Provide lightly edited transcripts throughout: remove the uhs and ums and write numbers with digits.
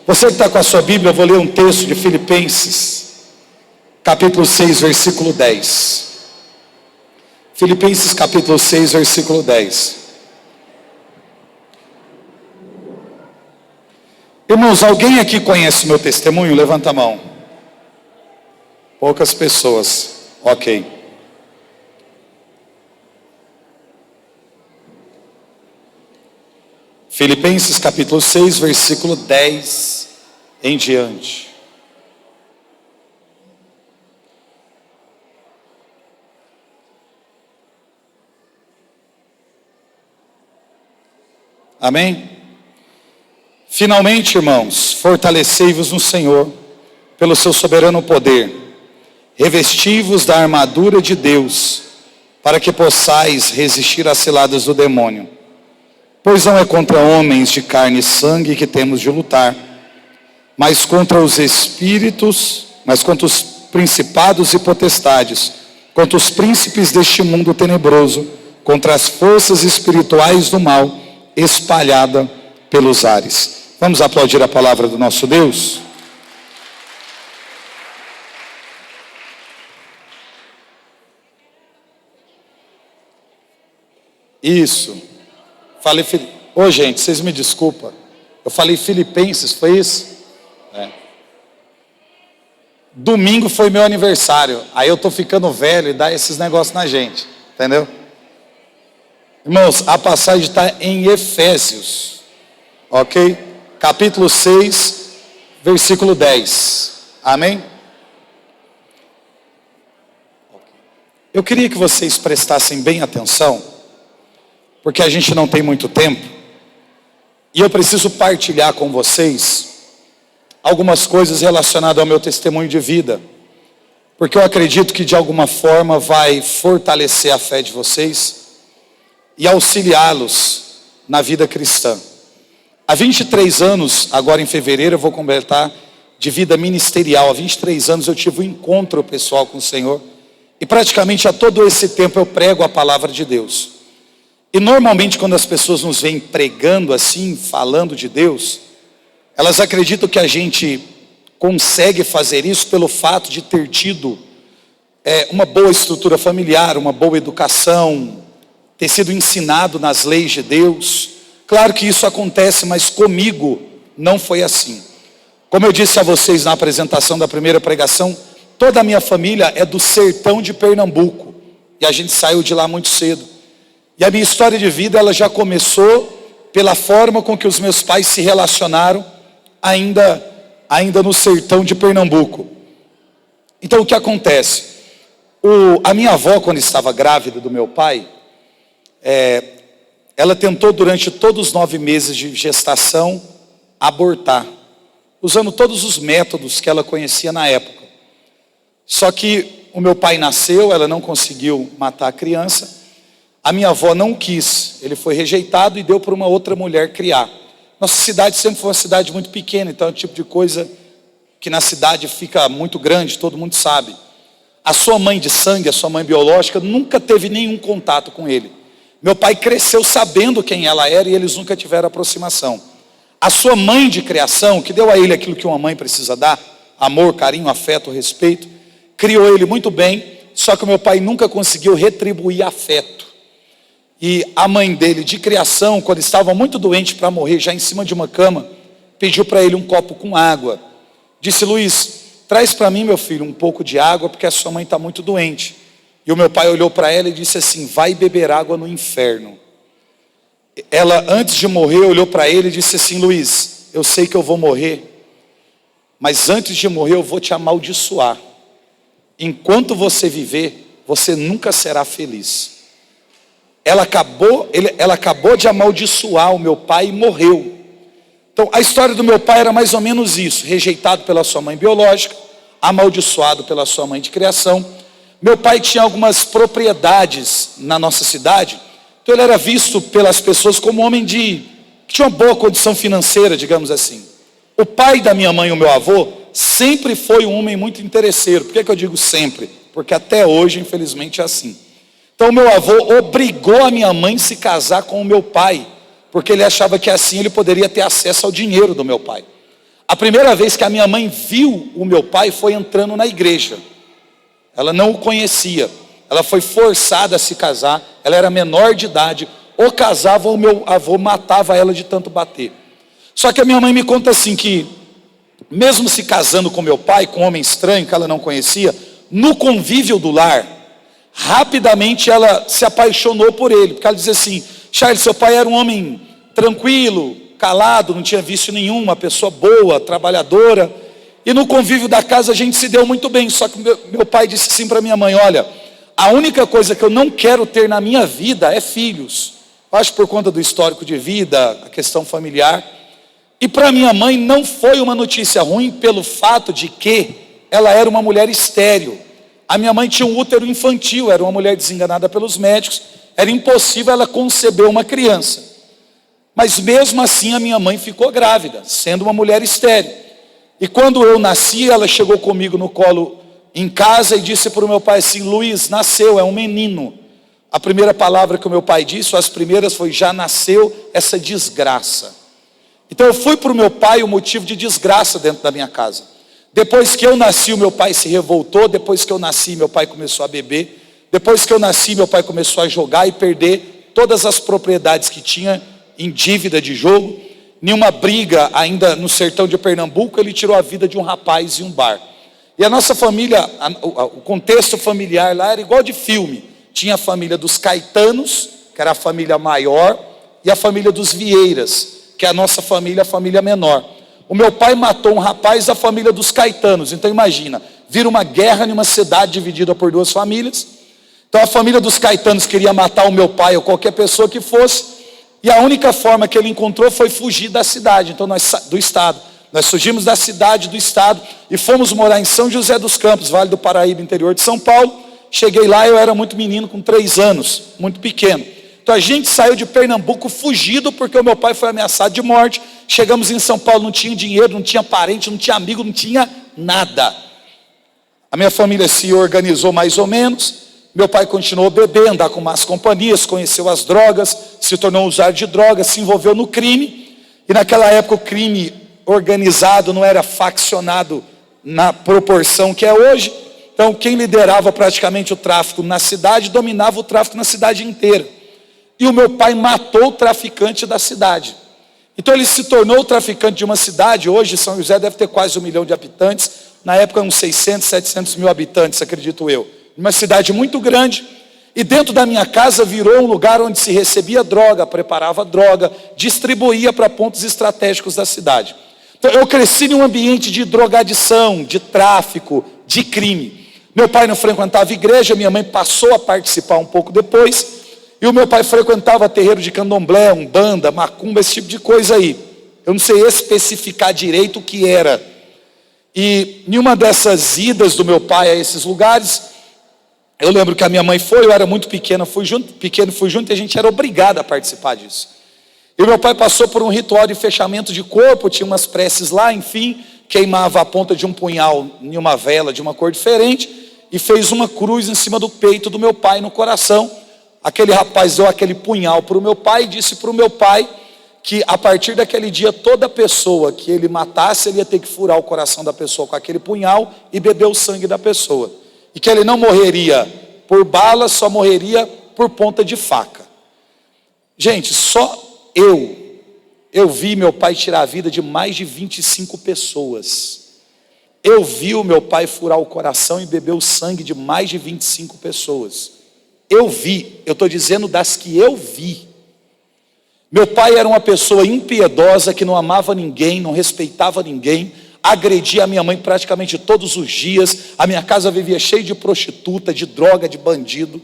Você que está com a sua Bíblia, eu vou ler um texto de Filipenses, capítulo 6, versículo 10. Filipenses capítulo 6, versículo 10. Irmãos, alguém aqui conhece meu testemunho? Levanta a mão. Poucas pessoas. Ok. Filipenses capítulo 6, versículo 10 em diante. Amém? Finalmente, irmãos, fortalecei-vos no Senhor, pelo seu soberano poder. Revesti-vos da armadura de Deus, para que possais resistir às ciladas do demônio. Pois não é contra homens de carne e sangue que temos de lutar, mas contra os espíritos, mas contra os principados e potestades, contra os príncipes deste mundo tenebroso, contra as forças espirituais do mal, espalhada pelos ares. Vamos aplaudir a palavra do nosso Deus? Isso. Falei, ô gente, vocês me desculpam. Eu falei Filipenses, foi isso? Domingo foi meu aniversário. Aí eu tô ficando velho e dá esses negócios na gente. Entendeu? Irmãos, a passagem está em Efésios. Ok? Capítulo 6, versículo 10. Amém? Eu queria que vocês prestassem bem atenção, porque a gente não tem muito tempo, e eu preciso partilhar com vocês algumas coisas relacionadas ao meu testemunho de vida, porque eu acredito que de alguma forma vai fortalecer a fé de vocês e auxiliá-los na vida cristã. Há 23 anos, agora em fevereiro eu vou completar de vida ministerial. Há 23 anos eu tive um encontro pessoal com o Senhor, e praticamente há todo esse tempo eu prego a palavra de Deus. E normalmente quando as pessoas nos veem pregando assim, falando de Deus, elas acreditam que a gente consegue fazer isso pelo fato de ter tido uma boa estrutura familiar, uma boa educação, ter sido ensinado nas leis de Deus. Claro que isso acontece, mas comigo não foi assim. Como eu disse a vocês na apresentação da primeira pregação, toda a minha família é do sertão de Pernambuco, e a gente saiu de lá muito cedo. E a minha história de vida, ela já começou pela forma com que os meus pais se relacionaram ainda no sertão de Pernambuco. Então o que acontece? A minha avó, quando estava grávida do meu pai, ela tentou durante todos os 9 meses de gestação abortar, usando todos os métodos que ela conhecia na época. Só que o meu pai nasceu, ela não conseguiu matar a criança. A minha avó não quis, ele foi rejeitado e deu para uma outra mulher criar. Nossa cidade sempre foi uma cidade muito pequena, então é o tipo de coisa que na cidade fica muito grande, todo mundo sabe. A sua mãe de sangue, a sua mãe biológica, nunca teve nenhum contato com ele. Meu pai cresceu sabendo quem ela era e eles nunca tiveram aproximação. A sua mãe de criação, que deu a ele aquilo que uma mãe precisa dar, amor, carinho, afeto, respeito, criou ele muito bem, só que o meu pai nunca conseguiu retribuir afeto. E a mãe dele de criação, quando estava muito doente para morrer, já em cima de uma cama, pediu para ele um copo com água. Disse: Luiz, traz para mim, meu filho, um pouco de água, porque a sua mãe está muito doente. E o meu pai olhou para ela e disse assim: vai beber água no inferno. Ela, antes de morrer, olhou para ele e disse assim: Luiz, eu sei que eu vou morrer, mas antes de morrer eu vou te amaldiçoar. Enquanto você viver, você nunca será feliz. Ela acabou de amaldiçoar o meu pai e morreu. Então a história do meu pai era mais ou menos isso: rejeitado pela sua mãe biológica, amaldiçoado pela sua mãe de criação. Meu pai tinha algumas propriedades na nossa cidade, então ele era visto pelas pessoas como um homem que tinha uma boa condição financeira, digamos assim. O pai da minha mãe, o meu avô, sempre foi um homem muito interesseiro. Por que eu digo sempre? Porque até hoje, infelizmente, é assim. Então meu avô obrigou a minha mãe a se casar com o meu pai, porque ele achava que assim ele poderia ter acesso ao dinheiro do meu pai. A primeira vez que a minha mãe viu o meu pai foi entrando na igreja. Ela não o conhecia. Ela foi forçada a se casar. Ela era menor de idade. Ou casava ou meu avô matava ela de tanto bater. Só que a minha mãe me conta assim que, mesmo se casando com meu pai, com um homem estranho que ela não conhecia, no convívio do lar, rapidamente ela se apaixonou por ele. Porque ela dizia assim: Charles, seu pai era um homem tranquilo, calado, não tinha vício nenhum, uma pessoa boa, trabalhadora. E no convívio da casa a gente se deu muito bem. Só que meu pai disse assim para minha mãe: olha, a única coisa que eu não quero ter na minha vida é filhos. Acho por conta do histórico de vida, a questão familiar. E para minha mãe não foi uma notícia ruim pelo fato de que ela era uma mulher estéril. A minha mãe tinha um útero infantil, era uma mulher desenganada pelos médicos. Era impossível ela conceber uma criança. Mas mesmo assim a minha mãe ficou grávida, sendo uma mulher estéril. E quando eu nasci, ela chegou comigo no colo em casa e disse para o meu pai assim: Luiz, nasceu, é um menino. A primeira palavra que o meu pai disse, ou as primeiras, foi: já nasceu essa desgraça. Então eu fui para o meu pai o motivo de desgraça dentro da minha casa. Depois que eu nasci, o meu pai se revoltou. Depois que eu nasci, meu pai começou a beber. Depois que eu nasci, meu pai começou a jogar e perder todas as propriedades que tinha em dívida de jogo. Nenhuma briga ainda no sertão de Pernambuco, ele tirou a vida de um rapaz em um bar. E a nossa família, o contexto familiar lá era igual de filme. Tinha a família dos Caetanos, que era a família maior, e a família dos Vieiras, que é a nossa família, a família menor. O meu pai matou um rapaz da família dos Caetanos. Então imagina, vira uma guerra em uma cidade dividida por duas famílias. Então a família dos Caetanos queria matar o meu pai ou qualquer pessoa que fosse. E a única forma que ele encontrou foi fugir da cidade, então do estado. Nós fugimos da cidade, do estado, e fomos morar em São José dos Campos, Vale do Paraíba, interior de São Paulo. Cheguei lá, eu era muito menino, com 3 anos, muito pequeno. Então a gente saiu de Pernambuco fugido, porque o meu pai foi ameaçado de morte. Chegamos em São Paulo, não tinha dinheiro, não tinha parente, não tinha amigo, não tinha nada. A minha família se organizou mais ou menos. Meu pai continuou bebendo, andar com más companhias, conheceu as drogas, se tornou um usuário de drogas, se envolveu no crime. E naquela época o crime organizado não era faccionado na proporção que é hoje. Então quem liderava praticamente o tráfico na cidade, dominava o tráfico na cidade inteira. E o meu pai matou o traficante da cidade. Então ele se tornou o traficante de uma cidade. Hoje São José deve ter quase 1 milhão de habitantes. Na época uns 600, 700 mil habitantes, acredito eu. Uma cidade muito grande. E dentro da minha casa virou um lugar onde se recebia droga, preparava droga, distribuía para pontos estratégicos da cidade. Então eu cresci em um ambiente de drogadição, de tráfico, de crime. Meu pai não frequentava igreja, minha mãe passou a participar um pouco depois. E o meu pai frequentava terreiro de candomblé, umbanda, macumba, esse tipo de coisa aí. Eu não sei especificar direito o que era. E em uma dessas idas do meu pai a esses lugares, eu lembro que a minha mãe foi, eu era muito pequeno, fui junto e a gente era obrigado a participar disso. E o meu pai passou por um ritual de fechamento de corpo, tinha umas preces lá, enfim, queimava a ponta de um punhal em uma vela de uma cor diferente e fez uma cruz em cima do peito do meu pai, no coração. Aquele rapaz deu aquele punhal para o meu pai e disse para o meu pai que a partir daquele dia toda pessoa que ele matasse, ele ia ter que furar o coração da pessoa com aquele punhal e beber o sangue da pessoa. E que ele não morreria por bala, só morreria por ponta de faca. Gente, só eu vi meu pai tirar a vida de mais de 25 pessoas. Eu vi o meu pai furar o coração e beber o sangue de mais de 25 pessoas. Eu estou dizendo das que eu vi. Meu pai era uma pessoa impiedosa que não amava ninguém, não respeitava ninguém, agredia a minha mãe praticamente todos os dias. A minha casa vivia cheia de prostituta, de droga, de bandido.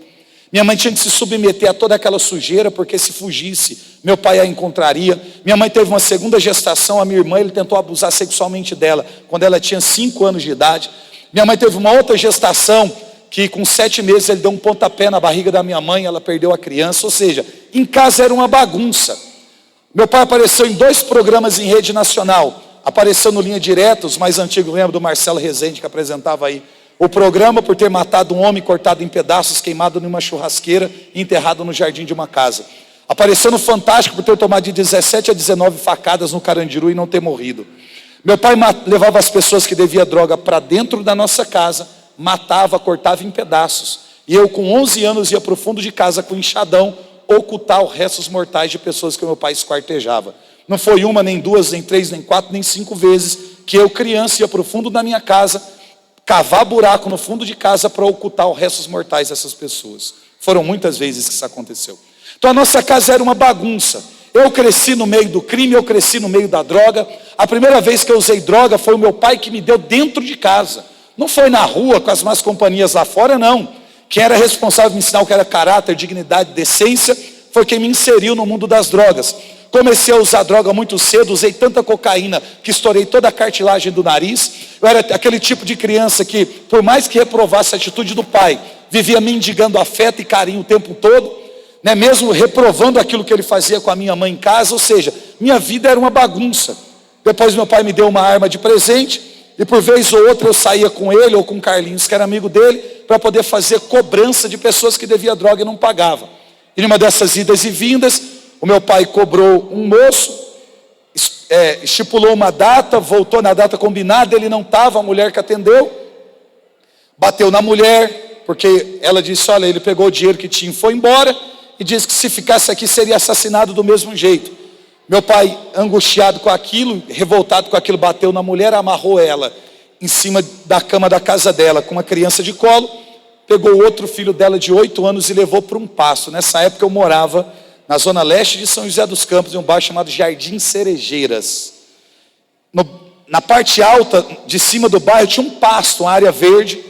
Minha mãe tinha que se submeter a toda aquela sujeira, porque se fugisse, meu pai a encontraria. Minha mãe teve uma segunda gestação, a minha irmã, ele tentou abusar sexualmente dela, quando ela tinha 5 anos de idade. Minha mãe teve uma outra gestação, que com 7 meses ele deu um pontapé na barriga da minha mãe, ela perdeu a criança. Ou seja, em casa era uma bagunça. Meu pai apareceu em 2 programas em rede nacional. Apareceu no Linha Direta, os mais antigos, lembra do Marcelo Rezende, que apresentava aí o programa, por ter matado um homem cortado em pedaços, queimado numa churrasqueira e enterrado no jardim de uma casa. Apareceu no Fantástico por ter tomado de 17 a 19 facadas no Carandiru e não ter morrido. Meu pai levava as pessoas que deviam droga para dentro da nossa casa, matava, cortava em pedaços. E eu com 11 anos ia para o fundo de casa com enxadão, ocultar os restos mortais de pessoas que meu pai esquartejava. Não foi uma, nem duas, nem três, nem quatro, nem 5 vezes que eu, criança, ia para o fundo da minha casa, cavar buraco no fundo de casa para ocultar os restos mortais dessas pessoas. Foram muitas vezes que isso aconteceu. Então a nossa casa era uma bagunça. Eu cresci no meio do crime, eu cresci no meio da droga. A primeira vez que eu usei droga foi o meu pai que me deu dentro de casa. Não foi na rua com as más companhias lá fora, não. Quem era responsável por me ensinar o que era caráter, dignidade, decência, foi quem me inseriu no mundo das drogas. Comecei a usar droga muito cedo, usei tanta cocaína que estourei toda a cartilagem do nariz. Eu era aquele tipo de criança que, por mais que reprovasse a atitude do pai, vivia mendigando afeto e carinho o tempo todo, né? Mesmo reprovando aquilo que ele fazia com a minha mãe em casa. Ou seja, minha vida era uma bagunça. Depois meu pai me deu uma arma de presente, e por vez ou outra eu saía com ele ou com o Carlinhos, que era amigo dele, para poder fazer cobrança de pessoas que deviam droga e não pagavam. E numa dessas idas e vindas, o meu pai cobrou um moço, estipulou uma data, voltou na data combinada, ele não estava, a mulher que atendeu, bateu na mulher, porque ela disse, olha, ele pegou o dinheiro que tinha e foi embora, e disse que se ficasse aqui seria assassinado do mesmo jeito. Meu pai, angustiado com aquilo, revoltado com aquilo, bateu na mulher, amarrou ela em cima da cama da casa dela, com uma criança de colo, pegou o outro filho dela de 8 anos e levou para um pasto. Nessa época eu morava na zona leste de São José dos Campos, em um bairro chamado Jardim Cerejeiras. Na parte alta, de cima do bairro, tinha um pasto, uma área verde.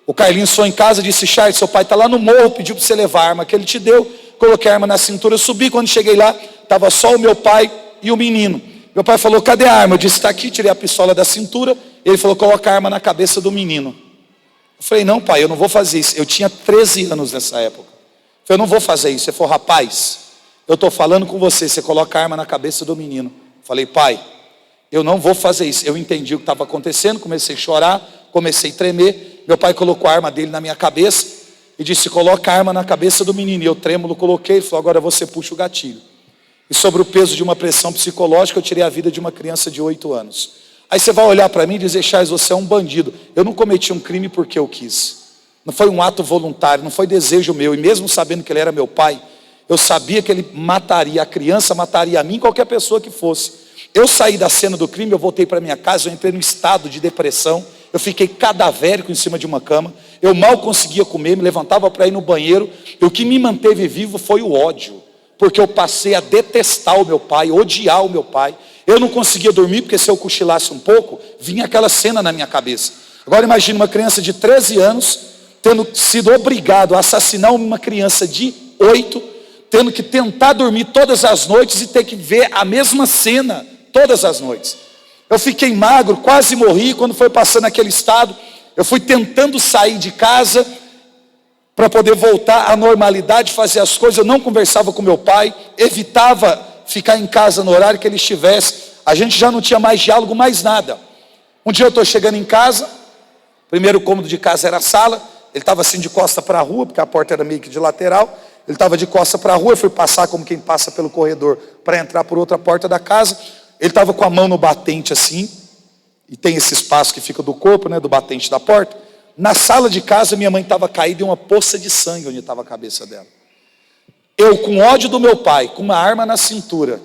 O Carlinhos foi em casa e disse, Charles, seu pai está lá no morro, pediu para você levar a arma que ele te deu. Coloquei a arma na cintura, eu subi, quando cheguei lá, estava só o meu pai e o menino. Meu pai falou, cadê a arma? Eu disse, está aqui, tirei a pistola da cintura. Ele falou, coloca a arma na cabeça do menino. Eu falei, não pai, eu não vou fazer isso. Eu tinha 13 anos nessa época. Eu falei, eu não vou fazer isso. Ele falou, rapaz, eu estou falando com você, você coloca a arma na cabeça do menino. Eu falei, pai, eu não vou fazer isso. Eu entendi o que estava acontecendo, comecei a chorar, comecei a tremer. Meu pai colocou a arma dele na minha cabeça e disse, coloca a arma na cabeça do menino. E eu trêmulo coloquei, ele falou, agora você puxa o gatilho. E sobre o peso de uma pressão psicológica, eu tirei a vida de uma criança de 8 anos. Aí você vai olhar para mim e dizer, Charles, você é um bandido. Eu não cometi um crime porque eu quis. Não foi um ato voluntário, não foi desejo meu. E mesmo sabendo que ele era meu pai, eu sabia que ele mataria a criança, mataria a mim, qualquer pessoa que fosse. Eu saí da cena do crime, eu voltei para minha casa, eu entrei num estado de depressão. Eu fiquei cadavérico em cima de uma cama. Eu mal conseguia comer, me levantava para ir no banheiro. E o que me manteve vivo foi o ódio. Porque eu passei a detestar o meu pai, odiar o meu pai. Eu não conseguia dormir, porque se eu cochilasse um pouco, vinha aquela cena na minha cabeça. Agora imagine uma criança de 13 anos, tendo sido obrigado a assassinar uma criança de 8, tendo que tentar dormir todas as noites e ter que ver a mesma cena todas as noites. Eu fiquei magro, quase morri. Quando foi passando aquele estado, eu fui tentando sair de casa para poder voltar à normalidade, fazer as coisas. Eu não conversava com meu pai, evitava ficar em casa no horário que ele estivesse. A gente já não tinha mais diálogo, mais nada. Um dia eu estou chegando em casa, o primeiro cômodo de casa era a sala, ele estava assim de costa para a rua, porque a porta era meio que de lateral. Ele estava de costa para a rua, eu fui passar como quem passa pelo corredor para entrar por outra porta da casa. Ele estava com a mão no batente assim, e tem esse espaço que fica do corpo, né, do batente da porta. Na sala de casa, minha mãe estava caída em uma poça de sangue onde estava a cabeça dela. Eu, com ódio do meu pai, com uma arma na cintura,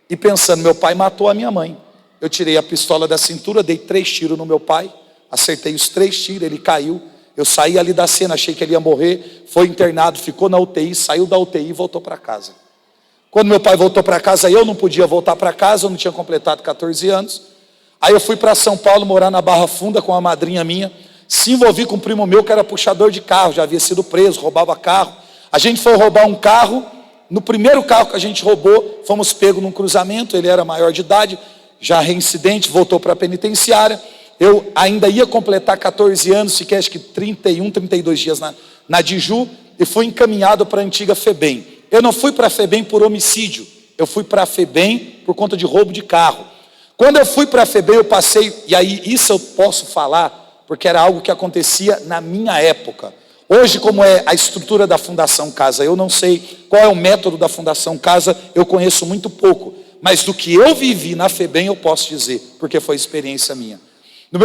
e pensando, meu pai matou a minha mãe. Eu tirei a pistola da cintura, dei 3 tiros no meu pai, acertei os 3 tiros, ele caiu. Eu saí ali da cena, achei que ele ia morrer, foi internado, ficou na UTI, saiu da UTI e voltou para casa. Quando meu pai voltou para casa, eu não podia voltar para casa, eu não tinha completado 14 anos. Aí eu fui para São Paulo, morar na Barra Funda com uma madrinha minha. Se envolvi com um primo meu que era puxador de carro, já havia sido preso, roubava carro. A gente foi roubar um carro. No primeiro carro que a gente roubou, fomos pegos num cruzamento. Ele era maior de idade, já reincidente, voltou para a penitenciária. Eu ainda ia completar 14 anos, fiquei acho que 31, 32 dias na Diju, e fui encaminhado para a antiga FEBEM. Eu não fui para a FEBEM por homicídio, eu fui para a FEBEM por conta de roubo de carro. Quando eu fui para a FEBEM, eu passei, e aí isso eu posso falar, porque era algo que acontecia na minha época. Hoje, como é a estrutura da Fundação Casa, eu não sei qual é o método da Fundação Casa, eu conheço muito pouco. Mas do que eu vivi na FEBEM eu posso dizer, porque foi experiência minha. Na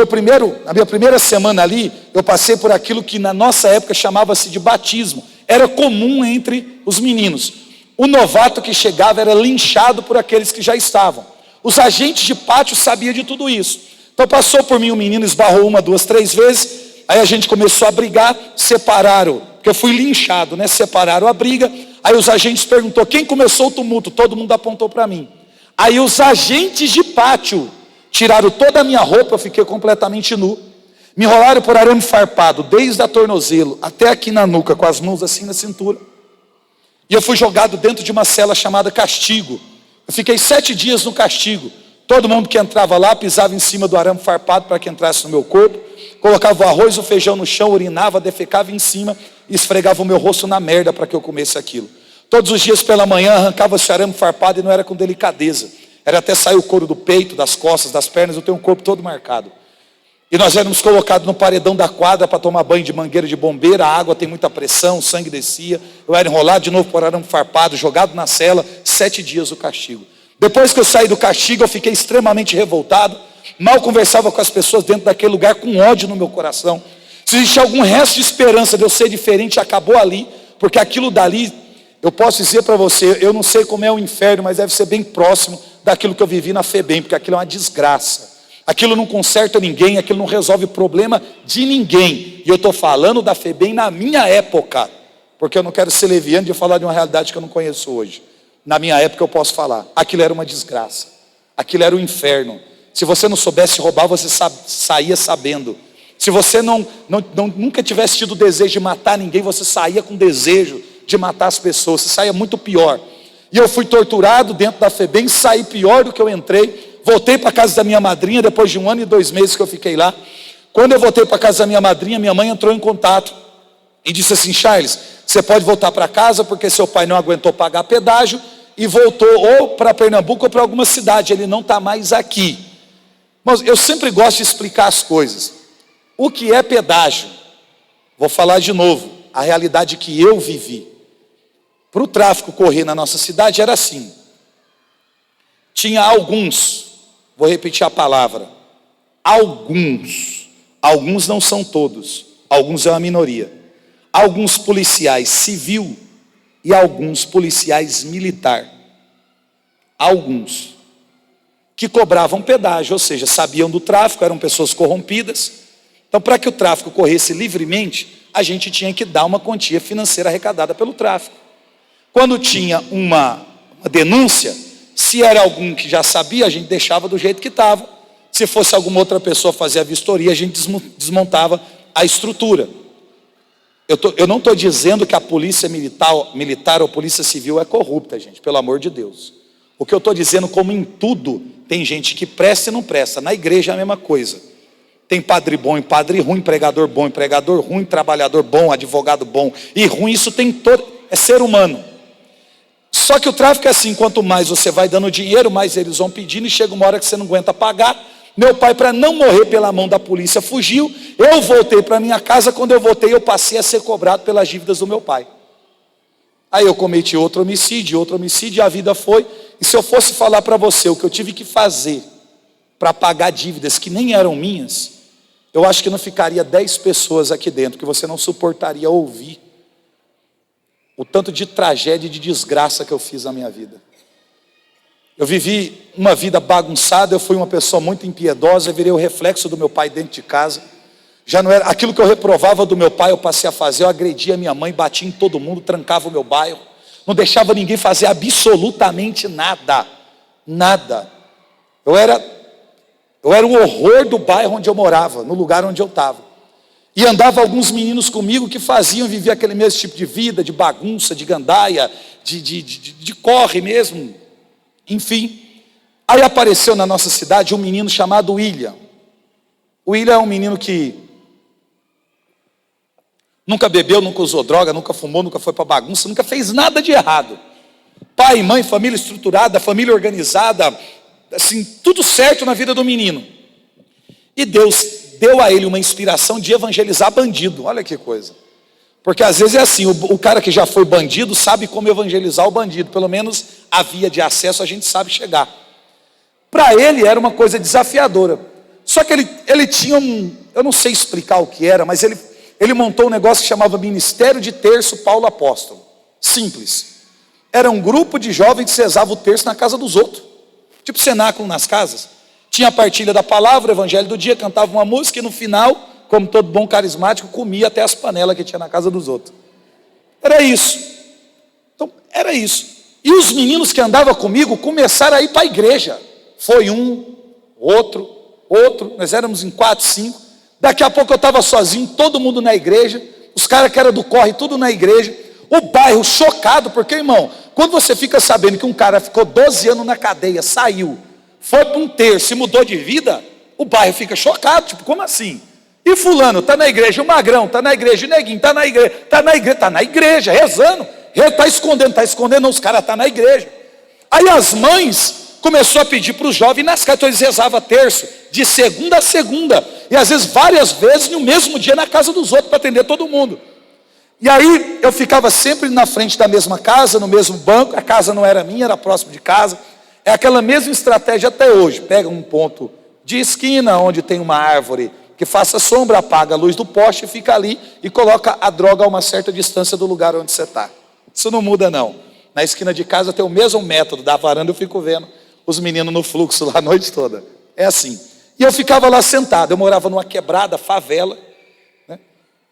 minha primeira semana ali, eu passei por aquilo que na nossa época chamava-se de batismo. Era comum entre os meninos. O novato que chegava era linchado por aqueles que já estavam. Os agentes de pátio sabiam de tudo isso. Então passou por mim um menino, esbarrou 1, 2, 3 vezes. Aí a gente começou a brigar, separaram, porque eu fui linchado, né? Separaram a briga. Aí os agentes perguntou, quem começou o tumulto? Todo mundo apontou para mim. Aí os agentes de pátio tiraram toda a minha roupa, eu fiquei completamente nu. Me enrolaram por arame farpado, desde a tornozelo até aqui na nuca, com as mãos assim na cintura. E eu fui jogado dentro de uma cela chamada castigo. Eu fiquei 7 dias no castigo. Todo mundo que entrava lá pisava em cima do arame farpado para que entrasse no meu corpo. Colocava o arroz, o feijão no chão, urinava, defecava em cima e esfregava o meu rosto na merda para que eu comesse aquilo. Todos os dias pela manhã arrancava esse arame farpado e não era com delicadeza. Era até sair o couro do peito, das costas, das pernas. Eu tenho um corpo todo marcado. E nós éramos colocados no paredão da quadra para tomar banho de mangueira de bombeira. A água tem muita pressão, o sangue descia. Eu era enrolado de novo por arame farpado, jogado na cela, 7 dias o castigo. Depois que eu saí do castigo, eu fiquei extremamente revoltado. Mal conversava com as pessoas dentro daquele lugar, com ódio no meu coração. Se existia algum resto de esperança de eu ser diferente, acabou ali. Porque aquilo dali, eu posso dizer para você, eu não sei como é o inferno, mas deve ser bem próximo daquilo que eu vivi na FEBEM, porque aquilo é uma desgraça. Aquilo não conserta ninguém, aquilo não resolve problema de ninguém. E eu estou falando da FEBEM na minha época, porque eu não quero ser leviano de falar de uma realidade que eu não conheço hoje. Na minha época eu posso falar, aquilo era uma desgraça, aquilo era o inferno. Se você não soubesse roubar, você saía sabendo. Se você nunca tivesse tido desejo de matar ninguém, você saía com desejo de matar as pessoas, você saía muito pior. E eu fui torturado dentro da FEBEM, saí pior do que eu entrei. Voltei para a casa da minha madrinha, depois de 1 ano e 2 meses que eu fiquei lá. Quando eu voltei para a casa da minha madrinha, minha mãe entrou em contato e disse assim, Charles, você pode voltar para casa porque seu pai não aguentou pagar pedágio e voltou ou para Pernambuco ou para alguma cidade, ele não está mais aqui. Mas eu sempre gosto de explicar as coisas. O que é pedágio? Vou falar de novo, a realidade que eu vivi. Para o tráfico correr na nossa cidade era assim. Tinha alguns, vou repetir a palavra, alguns não são todos, alguns é uma minoria. Alguns policiais civil e alguns policiais militar. Alguns que cobravam pedágio, ou seja, sabiam do tráfico, eram pessoas corrompidas. Então, para que o tráfico corresse livremente, a gente tinha que dar uma quantia financeira arrecadada pelo tráfico. Quando tinha uma denúncia, se era algum que já sabia, a gente deixava do jeito que estava. Se fosse alguma outra pessoa fazer a vistoria, a gente desmontava a estrutura. Eu não estou dizendo que a polícia militar ou polícia civil é corrupta, gente, pelo amor de Deus. O que eu estou dizendo, como em tudo, tem gente que presta e não presta. Na igreja é a mesma coisa. Tem padre bom e padre ruim, pregador bom e pregador ruim, trabalhador bom, advogado bom e ruim. Isso tem todo, é ser humano. Só que o tráfico é assim, quanto mais você vai dando dinheiro, mais eles vão pedindo e chega uma hora que você não aguenta pagar. Meu pai, para não morrer pela mão da polícia, fugiu. Eu voltei para minha casa, quando eu voltei eu passei a ser cobrado pelas dívidas do meu pai. Aí eu cometi outro homicídio e a vida foi. E se eu fosse falar para você o que eu tive que fazer para pagar dívidas que nem eram minhas, eu acho que não ficaria 10 pessoas aqui dentro, que você não suportaria ouvir o tanto de tragédia e de desgraça que eu fiz na minha vida. Eu vivi uma vida bagunçada, eu fui uma pessoa muito impiedosa, eu virei o reflexo do meu pai dentro de casa. Já não era aquilo que eu reprovava do meu pai, eu passei a fazer. Eu agredia a minha mãe, batia em todo mundo, trancava o meu bairro, não deixava ninguém fazer absolutamente nada. Nada. Eu era o horror do bairro onde eu morava, no lugar onde eu estava. E andava alguns meninos comigo que faziam, viviam aquele mesmo tipo de vida, de bagunça, de gandaia, de corre mesmo. Enfim, aí apareceu na nossa cidade um menino chamado William. O William é um menino que nunca bebeu, nunca usou droga, nunca fumou, nunca foi para bagunça, nunca fez nada de errado. Pai, mãe, família estruturada, família organizada, assim, tudo certo na vida do menino. E Deus deu a ele uma inspiração de evangelizar bandido, olha que coisa. Porque às vezes é assim, o cara que já foi bandido sabe como evangelizar o bandido, pelo menos a via de acesso a gente sabe chegar. Para ele era uma coisa desafiadora. Só que ele tinha eu não sei explicar o que era, mas ele montou um negócio que chamava Ministério de Terço Paulo Apóstolo. Simples. Era um grupo de jovens que cesava o terço na casa dos outros. Tipo cenáculo nas casas. Tinha a partilha da palavra, o evangelho do dia, cantava uma música e no final, como todo bom carismático, comia até as panelas que tinha na casa dos outros. Era isso. Então, era isso. E os meninos que andavam comigo começaram a ir para a igreja. Foi um, outro, nós éramos em 4, 5. Daqui a pouco eu estava sozinho, todo mundo na igreja, os caras que eram do corre, tudo na igreja, o bairro chocado, porque, irmão, quando você fica sabendo que um cara ficou 12 anos na cadeia, saiu, foi para um terço e mudou de vida, o bairro fica chocado, tipo, como assim? E fulano está na igreja, o magrão está na igreja, o neguinho está na igreja, rezando, está escondendo, não, os caras estão na igreja. Aí as mães começou a pedir para os jovens nas casas, então eles rezavam terço, de segunda a segunda, e às vezes várias vezes no mesmo dia na casa dos outros, para atender todo mundo. E aí eu ficava sempre na frente da mesma casa, no mesmo banco, a casa não era minha, era próximo de casa, é aquela mesma estratégia até hoje, pega um ponto de esquina, onde tem uma árvore, que faça sombra, apaga a luz do poste, fica ali e coloca a droga a uma certa distância do lugar onde você está. Isso não muda não, na esquina de casa tem o mesmo método, da varanda eu fico vendo os meninos no fluxo lá a noite toda, é assim. E eu ficava lá sentado, eu morava numa quebrada, favela, né?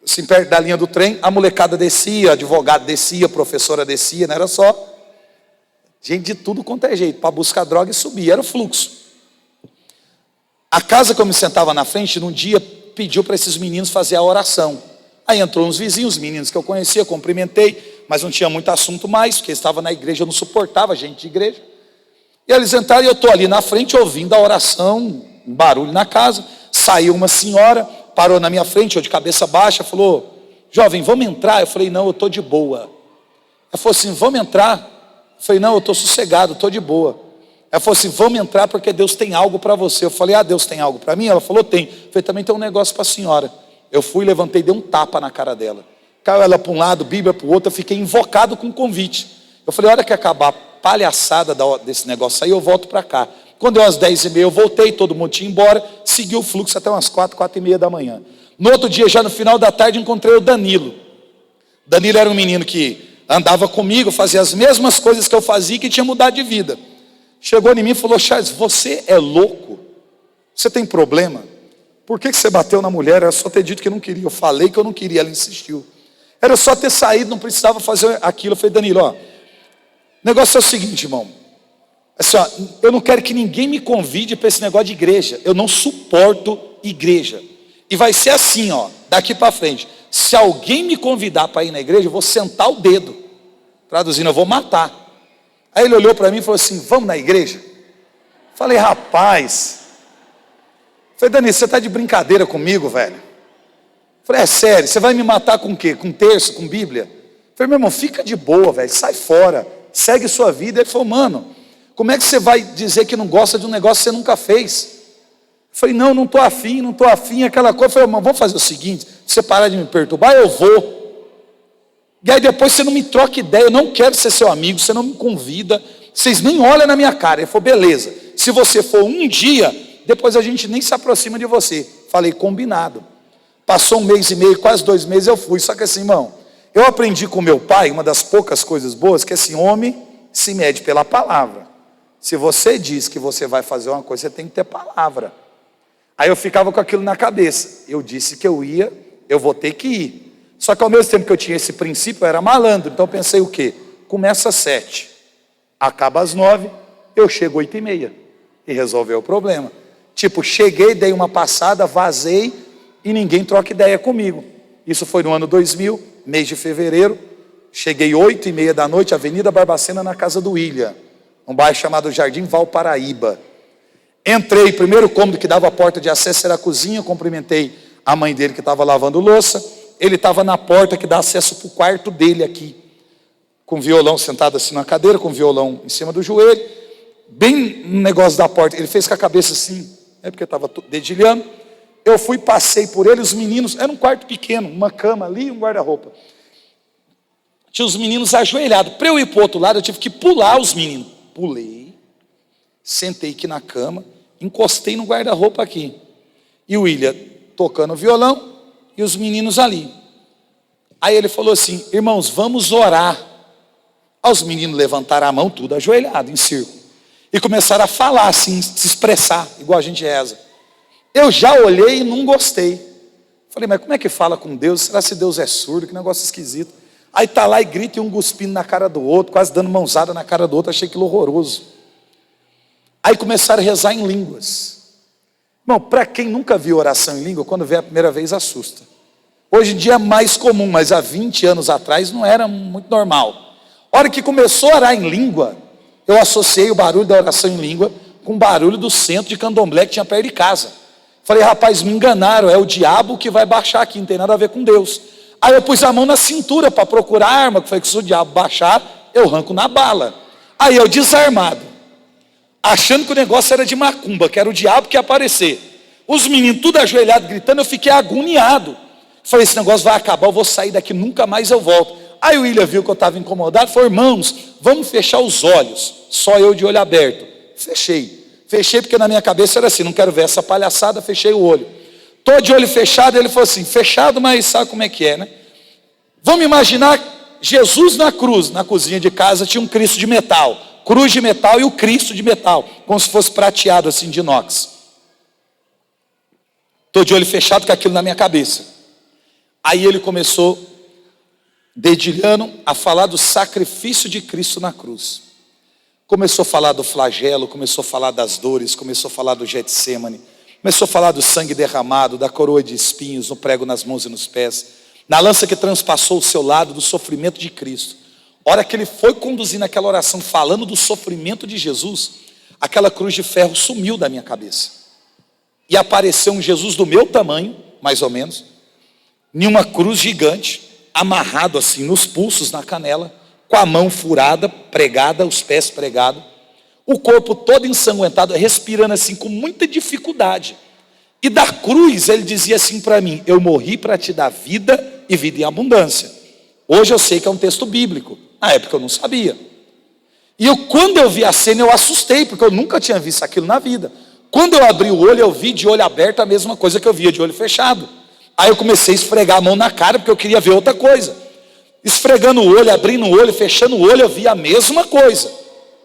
Assim, perto da linha do trem, a molecada descia, advogado descia, professora descia, não era só, gente de tudo quanto é jeito, para buscar droga e subir, era o fluxo. A casa que eu me sentava na frente, num dia, pediu para esses meninos fazer a oração. Aí entrou uns vizinhos, os meninos que eu conhecia, cumprimentei, mas não tinha muito assunto mais, porque eles estavam na igreja, eu não suportava gente de igreja. E eles entraram e eu estou ali na frente ouvindo a oração, um barulho na casa. Saiu uma senhora, parou na minha frente, eu de cabeça baixa, falou, jovem, vamos entrar? Eu falei, não, eu estou de boa. Ela falou assim, vamos entrar? Eu falei, não, eu estou sossegado, estou de boa. Ela falou assim, vamos entrar porque Deus tem algo para você. Eu falei, Deus tem algo para mim? Ela falou, tem. Eu falei, também tem um negócio para a senhora. Eu fui, levantei, dei um tapa na cara dela. Caiu ela para um lado, Bíblia para o outro, eu fiquei invocado com convite. Eu falei, a hora que acabar a palhaçada desse negócio aí, eu volto para cá. Quando deu umas 10h30, eu voltei, todo mundo tinha ido embora, segui o fluxo até umas 4, 4h30 da manhã. No outro dia, já no final da tarde, encontrei o Danilo. Danilo era um menino que andava comigo, fazia as mesmas coisas que eu fazia e que tinha mudado de vida. Chegou em mim e falou, Charles, você é louco? Você tem problema? Por que você bateu na mulher? Era só ter dito que não queria. Eu falei que eu não queria, ela insistiu. Era só ter saído, não precisava fazer aquilo. Eu falei, Danilo, o negócio é o seguinte, irmão. Assim, eu não quero que ninguém me convide para esse negócio de igreja. Eu não suporto igreja. E vai ser assim, daqui para frente. Se alguém me convidar para ir na igreja, eu vou sentar o dedo. Traduzindo, eu vou matar. Aí ele olhou para mim e falou assim, vamos na igreja? Falei, rapaz. Falei, Danilo, você está de brincadeira comigo, velho? Falei, é sério, você vai me matar com o quê? Com terço, com Bíblia? Falei, meu irmão, fica de boa, velho, sai fora, segue sua vida. Ele falou, mano, como é que você vai dizer que não gosta de um negócio que você nunca fez? Falei, não estou afim, aquela coisa. Falei, mas vamos fazer o seguinte, se você parar de me perturbar, eu vou. E aí depois você não me troca ideia, eu não quero ser seu amigo, você não me convida, vocês nem olham na minha cara. Ele falou, beleza, se você for um dia, depois a gente nem se aproxima de você. Falei, combinado. Passou 1 mês e meio, quase 2 meses eu fui, só que assim, irmão, eu aprendi com meu pai, uma das poucas coisas boas, que assim, homem se mede pela palavra. Se você diz que você vai fazer uma coisa, você tem que ter palavra. Aí eu ficava com aquilo na cabeça, eu disse que eu ia, eu vou ter que ir. Só que ao mesmo tempo que eu tinha esse princípio, eu era malandro, então eu pensei o quê? Começa às 7, acaba às 9, eu chego às 8h30 e resolveu o problema. Tipo, cheguei, dei uma passada, vazei e ninguém troca ideia comigo. Isso foi no ano 2000, mês de fevereiro, cheguei 8h30 da noite, Avenida Barbacena, na casa do William, um bairro chamado Jardim Valparaíba. Entrei, primeiro cômodo que dava a porta de acesso era a cozinha, cumprimentei a mãe dele que estava lavando louça. Ele estava na porta que dá acesso para o quarto dele aqui, com violão sentado assim na cadeira, com violão em cima do joelho, bem no negócio da porta. Ele fez com a cabeça assim, porque estava dedilhando. Eu fui, passei por ele, os meninos, era um quarto pequeno, uma cama ali e um guarda-roupa. tinha os meninos ajoelhados. Para eu ir para o outro lado, eu tive que pular os meninos. Pulei, sentei aqui na cama, encostei no guarda-roupa aqui. E o William tocando violão e os meninos ali. Aí ele falou assim: irmãos, vamos orar. Aí os meninos levantaram a mão, tudo ajoelhado, em círculo. E começaram a falar assim, se expressar, igual a gente reza. Eu já olhei e não gostei. Falei, mas como é que fala com Deus? Será que Deus é surdo? Que negócio esquisito. Aí tá lá e grita e um cuspindo na cara do outro, quase dando mãozada na cara do outro. Achei aquilo horroroso. Aí começaram a rezar em línguas. Bom, para quem nunca viu oração em língua, quando vê a primeira vez assusta. Hoje em dia é mais comum, mas há 20 anos atrás não era muito normal. A hora que começou a orar em língua, eu associei o barulho da oração em língua com o barulho do centro de candomblé que tinha perto de casa. Falei, rapaz, me enganaram, é o diabo que vai baixar aqui, não tem nada a ver com Deus. Aí eu pus a mão na cintura para procurar a arma, que foi que se o diabo baixar, eu arranco na bala. Aí eu desarmado, achando que o negócio era de macumba, que era o diabo que ia aparecer. Os meninos tudo ajoelhados, gritando, eu fiquei agoniado. Falei, esse negócio vai acabar, eu vou sair daqui, nunca mais eu volto. Aí o William viu que eu estava incomodado, falou, irmãos, vamos fechar os olhos. Só eu de olho aberto. Fechei porque na minha cabeça era assim, não quero ver essa palhaçada, fechei o olho. Estou de olho fechado, ele falou assim, fechado, mas sabe como é que é, né? Vamos imaginar Jesus na cruz, na cozinha de casa tinha um Cristo de metal, cruz de metal e o Cristo de metal, como se fosse prateado assim de inox. Estou de olho fechado com aquilo na minha cabeça. Aí ele começou, dedilhando, a falar do sacrifício de Cristo na cruz. Começou a falar do flagelo, começou a falar das dores, começou a falar do Getsêmani, começou a falar do sangue derramado, da coroa de espinhos, no prego nas mãos e nos pés, na lança que transpassou o seu lado, do sofrimento de Cristo. A hora que ele foi conduzindo aquela oração, falando do sofrimento de Jesus, aquela cruz de ferro sumiu da minha cabeça. E apareceu um Jesus do meu tamanho, mais ou menos, em uma cruz gigante, amarrado assim nos pulsos, na canela, com a mão furada, pregada, os pés pregados, o corpo todo ensanguentado, respirando assim com muita dificuldade. E da cruz ele dizia assim para mim, eu morri para te dar vida e vida em abundância. Hoje eu sei que é um texto bíblico, na época eu não sabia. E quando eu vi a cena eu assustei, porque eu nunca tinha visto aquilo na vida. Quando eu abri o olho, eu vi de olho aberto a mesma coisa que eu via de olho fechado. Aí eu comecei a esfregar a mão na cara, porque eu queria ver outra coisa. Esfregando o olho, abrindo o olho, fechando o olho, eu vi a mesma coisa.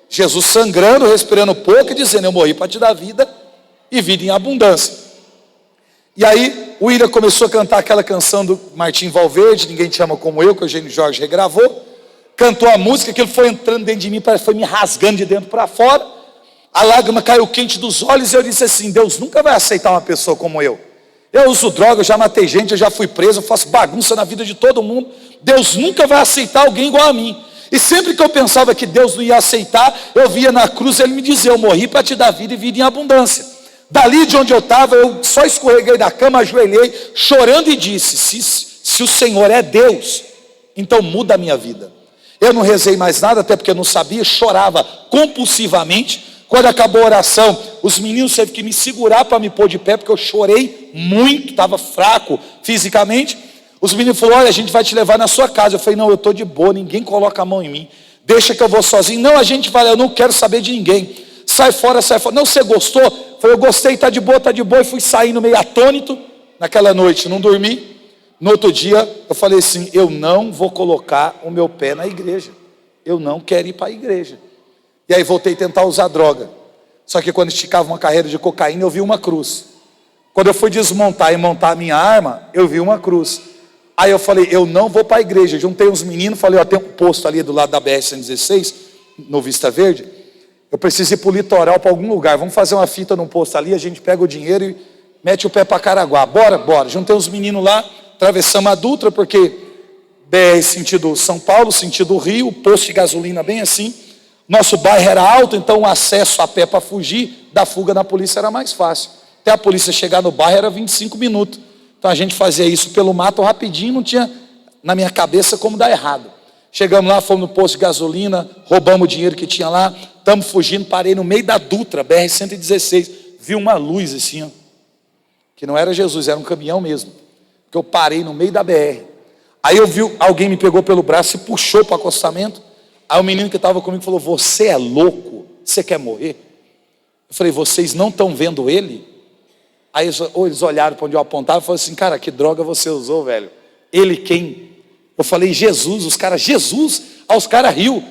Jesus sangrando, respirando pouco e dizendo, eu morri para te dar vida e vida em abundância. E aí o William começou a cantar aquela canção do Martim Valverde, Ninguém Te Ama Como Eu, que o Eugênio Jorge regravou. Cantou a música, aquilo foi entrando dentro de mim, parece que foi me rasgando de dentro para fora. A lágrima caiu quente dos olhos e eu disse assim, Deus nunca vai aceitar uma pessoa como eu. Eu uso droga, eu já matei gente, eu já fui preso, eu faço bagunça na vida de todo mundo. Deus nunca vai aceitar alguém igual a mim. E sempre que eu pensava que Deus não ia aceitar, eu via na cruz ele me dizer, eu morri para te dar vida e vida em abundância. Dali de onde eu estava, eu só escorreguei da cama, ajoelhei, chorando e disse, se o Senhor é Deus, então muda a minha vida. Eu não rezei mais nada, até porque eu não sabia, chorava compulsivamente. Quando acabou a oração, os meninos tiveram que me segurar para me pôr de pé, porque eu chorei muito, estava fraco fisicamente. Os meninos falaram, olha, a gente vai te levar na sua casa. Eu falei, não, eu estou de boa, ninguém coloca a mão em mim. Deixa que eu vou sozinho. Não, a gente vai, eu não quero saber de ninguém. Sai fora, sai fora. Não, você gostou? Eu falei, eu gostei, está de boa, está de boa. E fui saindo meio atônito naquela noite, não dormi. No outro dia, eu falei assim, eu não vou colocar o meu pé na igreja. Eu não quero ir para a igreja. E aí voltei a tentar usar droga. Só que quando esticava uma carreira de cocaína, eu vi uma cruz. Quando eu fui desmontar e montar a minha arma, eu vi uma cruz. Aí eu falei, eu não vou para a igreja. Juntei uns meninos, falei, ó, tem um posto ali do lado da BR-116, no Vista Verde. Eu preciso ir para o litoral, para algum lugar. Vamos fazer uma fita num posto ali, a gente pega o dinheiro e mete o pé para Caraguá. Bora, bora. Juntei uns meninos lá, atravessamos a Dutra, porque BR sentido São Paulo, sentido Rio, posto de gasolina bem assim. Nosso bairro era alto, então o acesso a pé para fugir da fuga da polícia era mais fácil. Até a polícia chegar no bairro era 25 minutos. Então a gente fazia isso pelo mato rapidinho, não tinha na minha cabeça como dar errado. Chegamos lá, fomos no posto de gasolina, roubamos o dinheiro que tinha lá, estamos fugindo, parei no meio da Dutra, BR-116, vi uma luz assim, ó, que não era Jesus, era um caminhão mesmo, que eu parei no meio da BR. Aí eu vi, alguém me pegou pelo braço e puxou para o acostamento. Aí o menino que estava comigo falou: você é louco? Você quer morrer? Eu falei: vocês não estão vendo ele? Aí eles olharam para onde eu apontava e falaram assim: cara, que droga você usou, velho? Ele quem? Eu falei: Jesus. Os caras: Jesus? Aí os caras riu.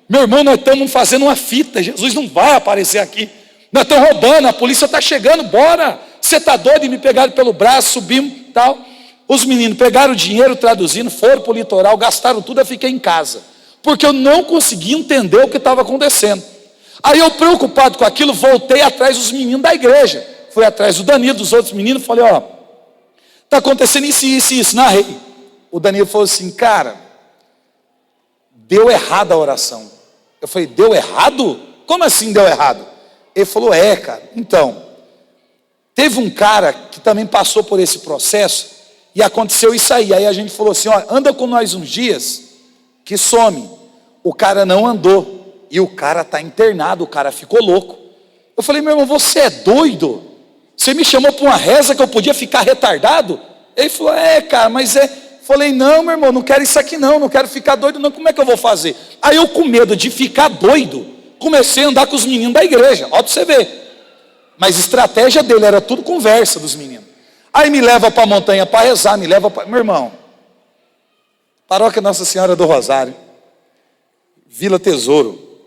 Meu irmão, nós estamos fazendo uma fita, Jesus não vai aparecer aqui. Nós estamos roubando, a polícia está chegando, bora. Você está doido? E me pegaram pelo braço, subimos e tal. Os meninos pegaram o dinheiro traduzindo, foram para o litoral, gastaram tudo, eu fiquei em casa. Porque eu não conseguia entender o que estava acontecendo. Aí eu, preocupado com aquilo, voltei atrás dos meninos da igreja. Fui atrás do Danilo, dos outros meninos, falei: ó, está acontecendo isso, isso e isso, narrei. O Danilo falou assim: cara, deu errado a oração. Eu falei: deu errado? Como assim deu errado? Ele falou: é, cara, então, teve um cara que também passou por esse processo e aconteceu isso aí. Aí a gente falou assim: ó, anda com nós uns dias que some. O cara não andou e o cara está internado, o cara ficou louco. Eu falei: meu irmão, você é doido? Você me chamou para uma reza que eu podia ficar retardado? Ele falou: é, cara, mas é. Falei: não, meu irmão, não quero isso aqui não quero ficar doido não, como é que eu vou fazer? Aí eu, com medo de ficar doido, comecei a andar com os meninos da igreja, ó, para você ver. Mas a estratégia dele era tudo conversa dos meninos. Aí me leva para a montanha para rezar, me leva para... Meu irmão, Paróquia Nossa Senhora do Rosário, Vila Tesouro,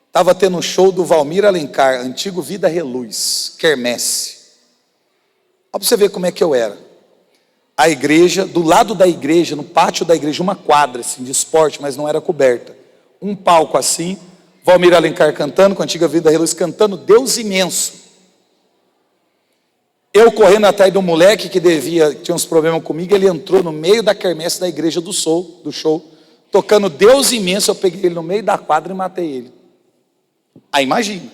estava tendo um show do Valmir Alencar, antigo Vida Reluz, quermesse. Olha para você ver como é que eu era. A igreja, do lado da igreja, no pátio da igreja, uma quadra assim, de esporte, mas não era coberta. Um palco assim, Valmir Alencar cantando, com a antiga Vida Reluz cantando, Deus imenso. Eu correndo atrás de um moleque que tinha uns problemas comigo, ele entrou no meio da quermesse da igreja do show, tocando Deus imenso, eu peguei ele no meio da quadra e matei ele. Aí imagina,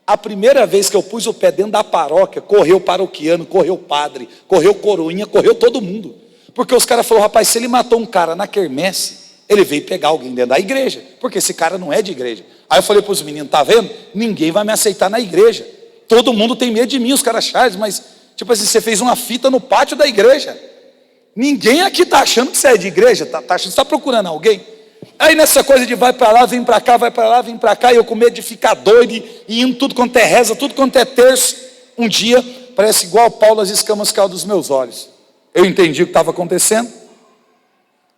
a primeira vez que eu pus o pé dentro da paróquia, correu o paroquiano, correu o padre, correu coroinha, correu todo mundo. Porque os caras falaram: rapaz, se ele matou um cara na quermesse, ele veio pegar alguém dentro da igreja, porque esse cara não é de igreja. Aí eu falei para os meninos: tá vendo? Ninguém vai me aceitar na igreja. Todo mundo tem medo de mim, os caras Charles, mas tipo assim, você fez uma fita no pátio da igreja. Ninguém aqui está achando que você é de igreja, tá achando que você está procurando alguém. Aí nessa coisa de vai para lá, vem para cá, vai para lá, vem para cá, e eu com medo de ficar doido, e indo tudo quanto é reza, tudo quanto é terço, um dia, parece igual Paulo, as escamas caíram dos meus olhos. Eu entendi o que estava acontecendo,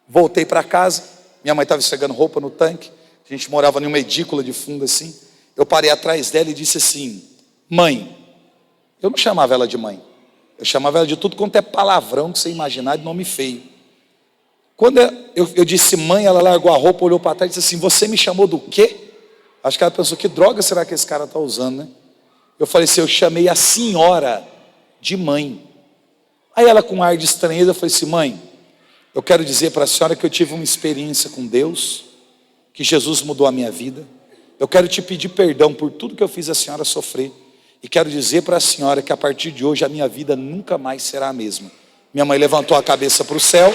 voltei para casa, minha mãe estava esfregando roupa no tanque, a gente morava em uma edícula de fundo assim, eu parei atrás dela e disse assim: mãe. Eu não chamava ela de mãe, eu chamava ela de tudo quanto é palavrão que você imaginar, de nome feio. Quando eu disse mãe, ela largou a roupa, olhou para trás e disse assim: você me chamou do quê? Acho que ela pensou: que droga será que esse cara está usando, né? Eu falei assim: eu chamei a senhora de mãe. Aí ela, com um ar de estranheza, falou assim: mãe, eu quero dizer para a senhora que eu tive uma experiência com Deus, que Jesus mudou a minha vida. Eu quero te pedir perdão por tudo que eu fiz a senhora sofrer. E quero dizer para a senhora que a partir de hoje a minha vida nunca mais será a mesma. Minha mãe levantou a cabeça para o céu.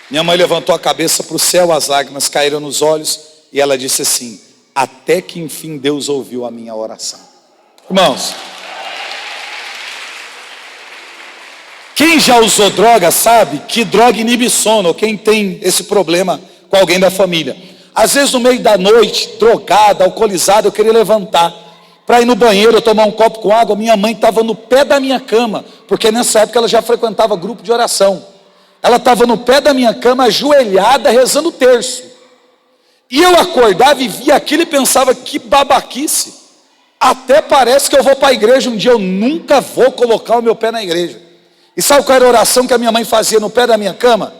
Minha mãe levantou a cabeça para o céu, as lágrimas caíram nos olhos, e ela disse assim: até que enfim Deus ouviu a minha oração. Irmãos, quem já usou droga sabe que droga inibe sono, ou quem tem esse problema com alguém da família. Às vezes no meio da noite, drogado, alcoolizado, eu queria levantar para ir no banheiro, tomar um copo com água. Minha mãe estava no pé da minha cama, porque nessa época ela já frequentava grupo de oração. Ela estava no pé da minha cama, ajoelhada, rezando o terço. E eu acordava e via aquilo e pensava: que babaquice. Até parece que eu vou para a igreja um dia, eu nunca vou colocar o meu pé na igreja. E sabe qual era a oração que a minha mãe fazia no pé da minha cama?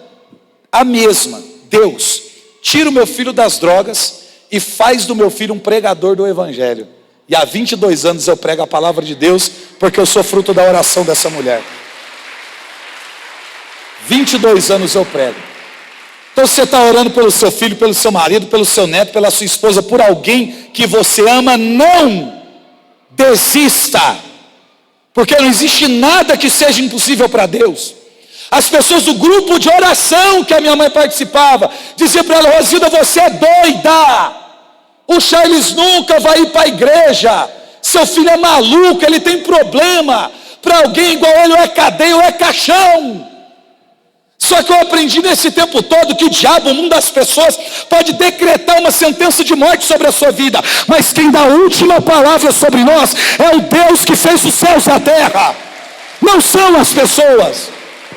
A mesma: Deus, tira o meu filho das drogas e faz do meu filho um pregador do evangelho. E há 22 anos eu prego a palavra de Deus, porque eu sou fruto da oração dessa mulher. 22 anos eu prego. Então você está orando pelo seu filho, pelo seu marido, pelo seu neto, pela sua esposa, por alguém que você ama, não desista, porque não existe nada que seja impossível para Deus. As pessoas do grupo de oração que a minha mãe participava, diziam para ela: Rosilda, você é doida, o Charles nunca vai ir para a igreja, Seu filho é maluco, ele tem problema. Para alguém igual ele, ou é cadeia ou é caixão. Só que eu aprendi nesse tempo todo que o diabo, o mundo das pessoas, pode decretar uma sentença de morte sobre a sua vida, mas quem dá a última palavra sobre nós é o Deus que fez os céus e a terra, não são as pessoas.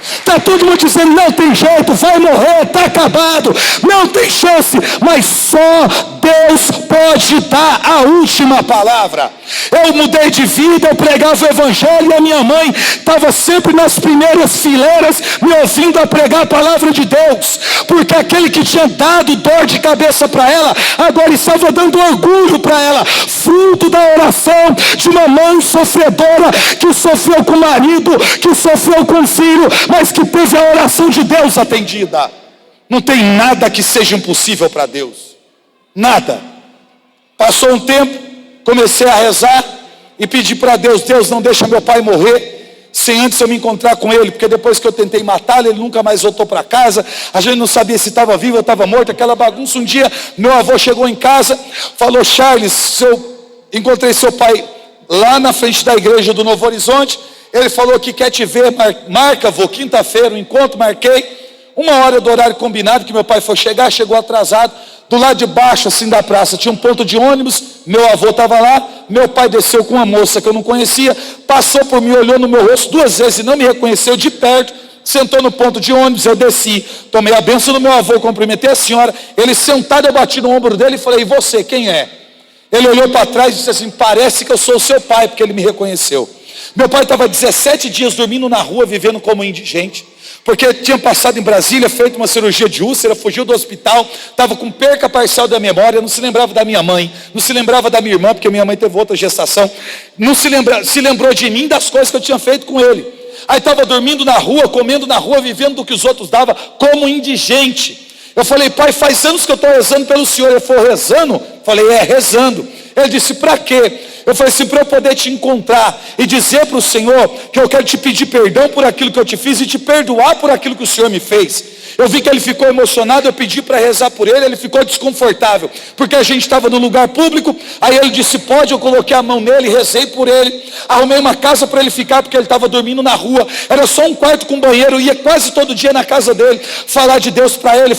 Está todo mundo dizendo, não tem jeito, vai morrer, está acabado, não tem chance, mas só Deus pode dar a última palavra. Eu mudei de vida, eu pregava o evangelho e a minha mãe estava sempre nas primeiras fileiras me ouvindo a pregar a palavra de Deus, porque aquele que tinha dado dor de cabeça para ela, agora estava dando orgulho para ela, fruto da oração de uma mãe sofredora, que sofreu com o marido, que sofreu com o filho, mas que teve a oração de Deus atendida. Não tem nada que seja impossível para Deus, nada. Passou um tempo, comecei a rezar e pedir para Deus, Deus, não deixa meu pai morrer sem antes eu me encontrar com ele, porque depois que eu tentei matá-lo, ele nunca mais voltou para casa, a gente não sabia se estava vivo ou estava morto, aquela bagunça. Um dia meu avô chegou em casa, falou, Charles, encontrei seu pai lá na frente da igreja do Novo Horizonte, ele falou que quer te ver, marca, vô, quinta-feira, o encontro, marquei, 1 hora do horário combinado, que meu pai foi chegar, chegou atrasado, do lado de baixo assim da praça, tinha um ponto de ônibus, meu avô estava lá, meu pai desceu com uma moça que eu não conhecia, passou por mim, olhou no meu rosto 2 vezes e não me reconheceu de perto, sentou no ponto de ônibus, eu desci, tomei a bênção do meu avô, cumprimentei a senhora, ele sentado, eu bati no ombro dele e falei, e você, quem é? Ele olhou para trás e disse assim, parece que eu sou o seu pai, porque ele me reconheceu. Meu pai estava 17 dias dormindo na rua, vivendo como indigente, porque tinha passado em Brasília, feito uma cirurgia de úlcera, fugiu do hospital, estava com perca parcial da memória, não se lembrava da minha mãe, não se lembrava da minha irmã, porque minha mãe teve outra gestação, não se lembrou de mim, das coisas que eu tinha feito com ele. Aí estava dormindo na rua, comendo na rua, vivendo do que os outros davam, como indigente. Eu falei, pai, faz anos que eu estou rezando pelo senhor. Ele falou, rezando? Falei, rezando. Ele disse, para quê? Eu falei assim, para eu poder te encontrar e dizer para o Senhor que eu quero te pedir perdão por aquilo que eu te fiz e te perdoar por aquilo que o Senhor me fez. Eu vi que ele ficou emocionado, eu pedi para rezar por ele, ele ficou desconfortável, porque a gente estava no lugar público, aí ele disse, pode, eu coloquei a mão nele, rezei por ele, arrumei uma casa para ele ficar, porque ele estava dormindo na rua, era só um quarto com banheiro, eu ia quase todo dia na casa dele, falar de Deus para ele,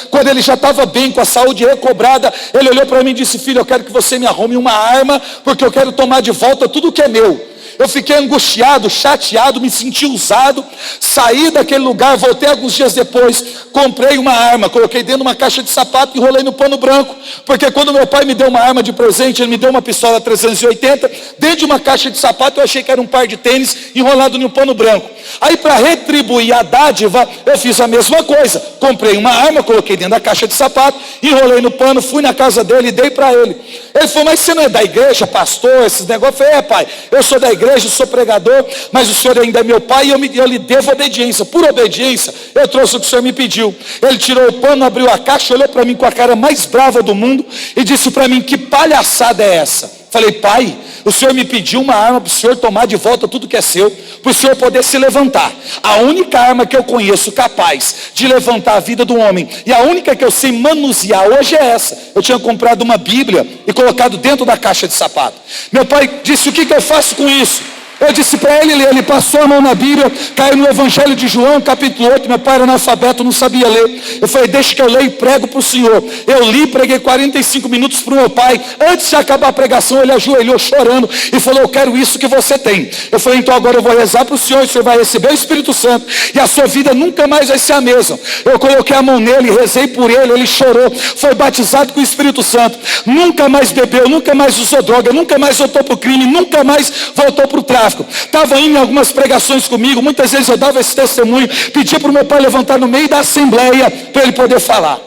quando ele já estava bem, com a saúde recobrada, ele olhou para mim e disse, filho, eu quero que você me arrume uma arma, porque eu quero tomar de volta tudo que é meu. Eu fiquei angustiado, chateado, me senti usado, saí daquele lugar, voltei alguns dias depois, comprei uma arma, coloquei dentro de uma caixa de sapato e enrolei no pano branco, porque quando meu pai me deu uma arma de presente, ele me deu uma pistola 380, dentro de uma caixa de sapato eu achei que era um par de tênis enrolado no pano branco. Aí para retribuir a dádiva, eu fiz a mesma coisa, comprei uma arma, coloquei dentro da caixa de sapato, enrolei no pano, fui na casa dele e dei para ele. Ele falou, mas você não é da igreja, pastor, esses negócios? Eu falei, pai, eu sou da igreja, sou pregador, mas o senhor ainda é meu pai e eu lhe devo obediência. Por obediência, eu trouxe o que o senhor me pediu. Ele tirou o pano, abriu a caixa, olhou para mim com a cara mais brava do mundo e disse para mim, que palhaçada é essa? Falei, pai, o senhor me pediu uma arma para o senhor tomar de volta tudo que é seu, para o senhor poder se levantar. A única arma que eu conheço capaz de levantar a vida do homem, e a única que eu sei manusear hoje é essa. Eu tinha comprado uma Bíblia e colocado dentro da caixa de sapato. Meu pai disse, o que eu faço com isso? Eu disse para ele ler, ele passou a mão na Bíblia, caiu no Evangelho de João, capítulo 8, meu pai era analfabeto, não sabia ler. Eu falei, deixa que eu leio e prego para o senhor. Eu li, preguei 45 minutos para o meu pai. Antes de acabar a pregação, ele ajoelhou chorando e falou, eu quero isso que você tem. Eu falei, então agora eu vou rezar para o senhor vai receber o Espírito Santo e a sua vida nunca mais vai ser a mesma. Eu coloquei a mão nele, rezei por ele chorou, foi batizado com o Espírito Santo, nunca mais bebeu, nunca mais usou droga, nunca mais voltou para o crime, nunca mais voltou para o tráfico. Estava indo em algumas pregações comigo, muitas vezes eu dava esse testemunho, pedia para o meu pai levantar no meio da assembleia, para ele poder falar,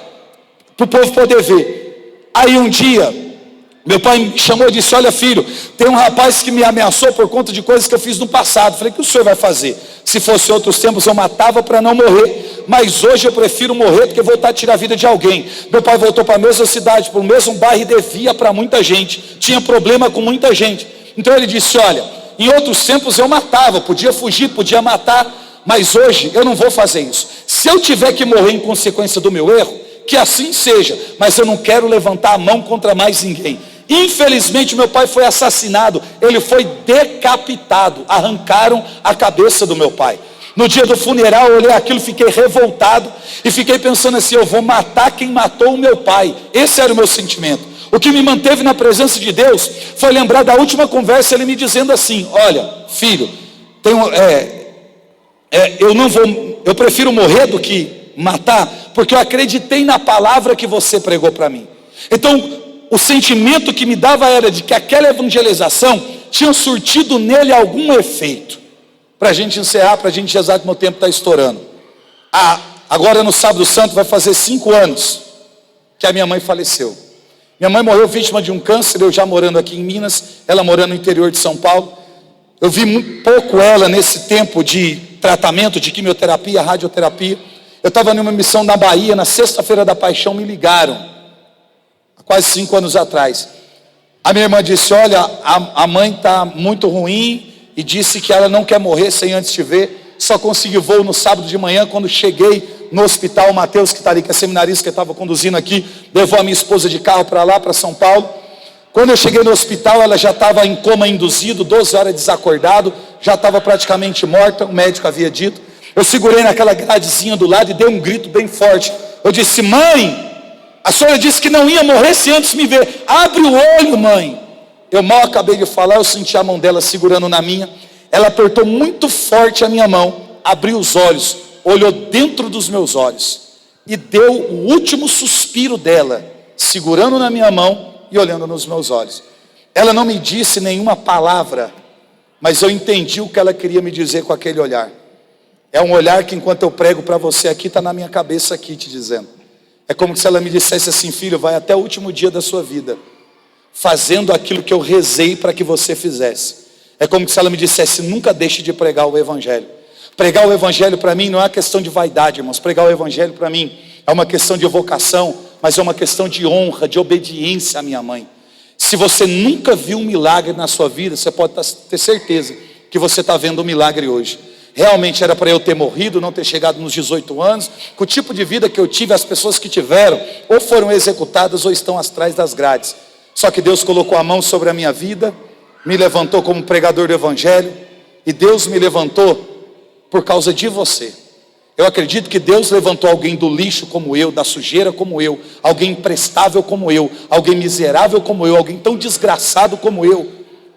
para o povo poder ver. Aí um dia, meu pai me chamou e disse, olha filho, tem um rapaz que me ameaçou por conta de coisas que eu fiz no passado. Falei, o que o senhor vai fazer? Se fosse outros tempos eu matava para não morrer, mas hoje eu prefiro morrer do que voltar a tirar a vida de alguém. Meu pai voltou para a mesma cidade, para o mesmo bairro e devia para muita gente, tinha problema com muita gente. Então ele disse, olha, em outros tempos eu matava, podia fugir, podia matar, mas hoje eu não vou fazer isso. Se eu tiver que morrer em consequência do meu erro, que assim seja, mas eu não quero levantar a mão contra mais ninguém. Infelizmente meu pai foi assassinado, ele foi decapitado, arrancaram a cabeça do meu pai. No dia do funeral eu olhei aquilo, fiquei revoltado e fiquei pensando assim, eu vou matar quem matou o meu pai. Esse era o meu sentimento. O que me manteve na presença de Deus foi lembrar da última conversa, ele me dizendo assim, olha filho, eu prefiro morrer do que matar, porque eu acreditei na palavra que você pregou para mim. Então o sentimento que me dava era de que aquela evangelização tinha surtido nele algum efeito. Para a gente encerrar, para a gente rezar que meu tempo está estourando. Agora no sábado santo vai fazer 5 anos que a minha mãe faleceu. Minha mãe morreu vítima de um câncer, eu já morando aqui em Minas, ela morando no interior de São Paulo. Eu vi muito pouco ela nesse tempo de tratamento, de quimioterapia, radioterapia. Eu estava numa missão na Bahia, na sexta-feira da Paixão, me ligaram. Quase 5 anos atrás. A minha irmã disse, olha, a mãe está muito ruim e disse que ela não quer morrer sem antes te ver. Só consegui voo no sábado de manhã. Quando cheguei no hospital, o Mateus, que está ali, que é seminarista, que estava conduzindo aqui, levou a minha esposa de carro para lá, para São Paulo. Quando eu cheguei no hospital, ela já estava em coma induzido, 12 horas desacordado, já estava praticamente morta, o médico havia dito. Eu segurei naquela gradezinha do lado e dei um grito bem forte. Eu disse, mãe, a senhora disse que não ia morrer se antes me ver. Abre o olho, mãe. Eu mal acabei de falar, eu senti a mão dela segurando na minha. Ela apertou muito forte a minha mão, abriu os olhos, olhou dentro dos meus olhos e deu o último suspiro dela, segurando na minha mão e olhando nos meus olhos. Ela não me disse nenhuma palavra, mas eu entendi o que ela queria me dizer com aquele olhar. É um olhar que enquanto eu prego para você aqui, está na minha cabeça aqui te dizendo. É como se ela me dissesse assim, filho, vai até o último dia da sua vida, fazendo aquilo que eu rezei para que você fizesse. É como se ela me dissesse, nunca deixe de pregar o Evangelho. Pregar o Evangelho para mim não é uma questão de vaidade, irmãos. Pregar o Evangelho para mim é uma questão de vocação, mas é uma questão de honra, de obediência à minha mãe. Se você nunca viu um milagre na sua vida, você pode ter certeza que você está vendo um milagre hoje. Realmente era para eu ter morrido, não ter chegado nos 18 anos, com o tipo de vida que eu tive, as pessoas que tiveram, ou foram executadas ou estão atrás das grades. Só que Deus colocou a mão sobre a minha vida, me levantou como pregador do Evangelho, e Deus me levantou por causa de você. Eu acredito que Deus levantou alguém do lixo como eu, da sujeira como eu, alguém imprestável como eu, alguém miserável como eu, alguém tão desgraçado como eu,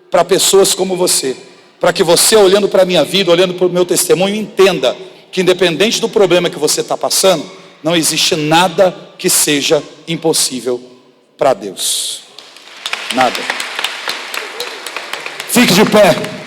para pessoas como você. Para que você, olhando para a minha vida, olhando para o meu testemunho, entenda que independente do problema que você está passando, não existe nada que seja impossível para Deus. Nada. Fique de pé.